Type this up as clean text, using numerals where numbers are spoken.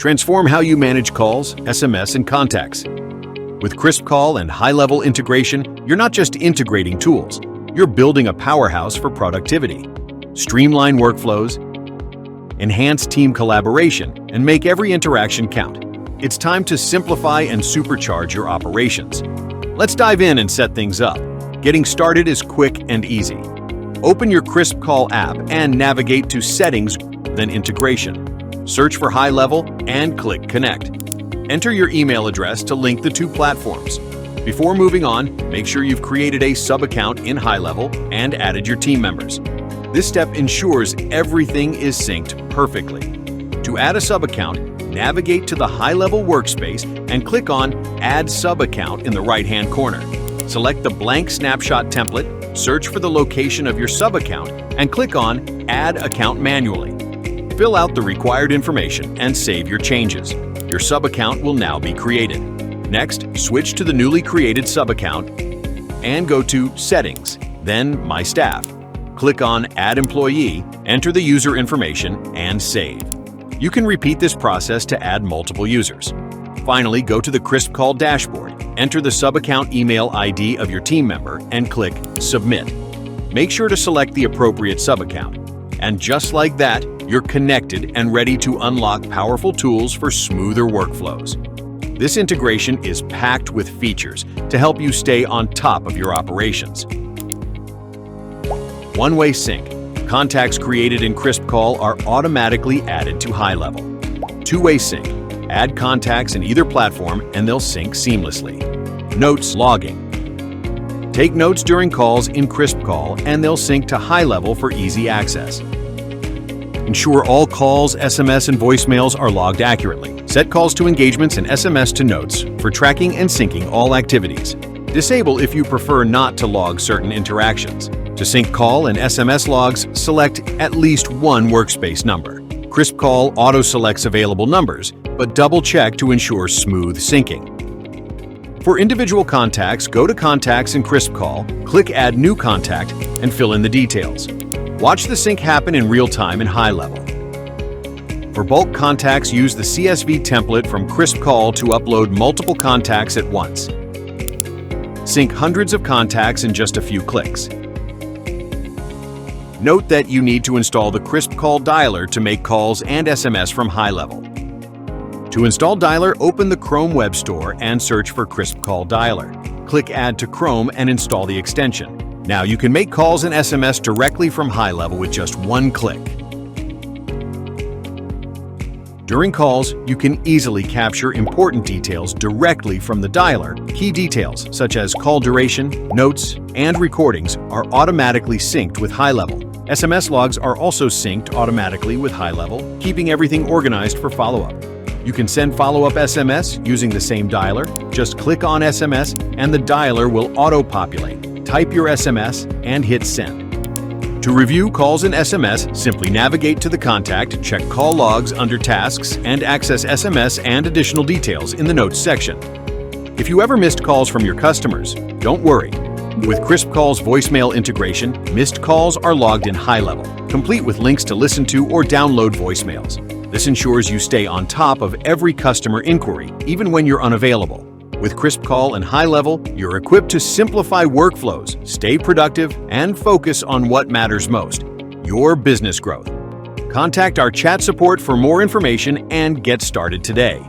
Transform how you manage calls, SMS, and contacts. With KrispCall and HighLevel integration, you're not just integrating tools, you're building a powerhouse for productivity. Streamline workflows, enhance team collaboration, and make every interaction count. It's time to simplify and supercharge your operations. Let's dive in and set things up. Getting started is quick and easy. Open your KrispCall app and navigate to Settings, then Integration. Search for HighLevel and click Connect. Enter your email address to link the two platforms. Before moving on, make sure you've created a sub-account in HighLevel and added your team members. This step ensures everything is synced perfectly. To add a sub-account, navigate to the HighLevel workspace and click on Add Sub-Account in the right-hand corner. Select the blank snapshot template, search for the location of your sub-account, and click on Add Account Manually. Fill out the required information and save your changes. Your sub-account will now be created. Next, switch to the newly created sub-account and go to Settings, then My Staff. Click on Add Employee, enter the user information, and save. You can repeat this process to add multiple users. Finally, go to the KrispCall dashboard, enter the sub-account email ID of your team member, and click Submit. Make sure to select the appropriate sub-account. And just like that, you're connected and ready to unlock powerful tools for smoother workflows. This integration is packed with features to help you stay on top of your operations. One-way sync. Contacts created in KrispCall are automatically added to HighLevel. Two-way sync. Add contacts in either platform and they'll sync seamlessly. Notes logging. Take notes during calls in KrispCall and they'll sync to HighLevel for easy access. Ensure all calls, SMS, and voicemails are logged accurately. Set calls to engagements and SMS to notes for tracking and syncing all activities. Disable if you prefer not to log certain interactions. To sync call and SMS logs, select at least one workspace number. KrispCall auto-selects available numbers, but double-check to ensure smooth syncing. For individual contacts, go to Contacts in KrispCall, click Add New Contact, and fill in the details. Watch the sync happen in real time in HighLevel. For bulk contacts, use the CSV template from KrispCall to upload multiple contacts at once. Sync hundreds of contacts in just a few clicks. Note that you need to install the KrispCall dialer to make calls and SMS from HighLevel. To install dialer, open the Chrome Web Store and search for KrispCall dialer. Click Add to Chrome and install the extension. Now you can make calls and SMS directly from HighLevel with just one click. During calls, you can easily capture important details directly from the dialer. Key details such as call duration, notes, and recordings are automatically synced with HighLevel. SMS logs are also synced automatically with HighLevel, keeping everything organized for follow-up. You can send follow-up SMS using the same dialer. Just click on SMS and the dialer will auto-populate. Type your SMS and hit Send. To review calls and SMS, simply navigate to the contact, check call logs under Tasks, and access SMS and additional details in the Notes section. If you ever missed calls from your customers, don't worry. With KrispCall's voicemail integration, missed calls are logged in HighLevel, complete with links to listen to or download voicemails. This ensures you stay on top of every customer inquiry, even when you're unavailable. With KrispCall and HighLevel, you're equipped to simplify workflows, stay productive, and focus on what matters most: your business growth. Contact our chat support for more information and get started today.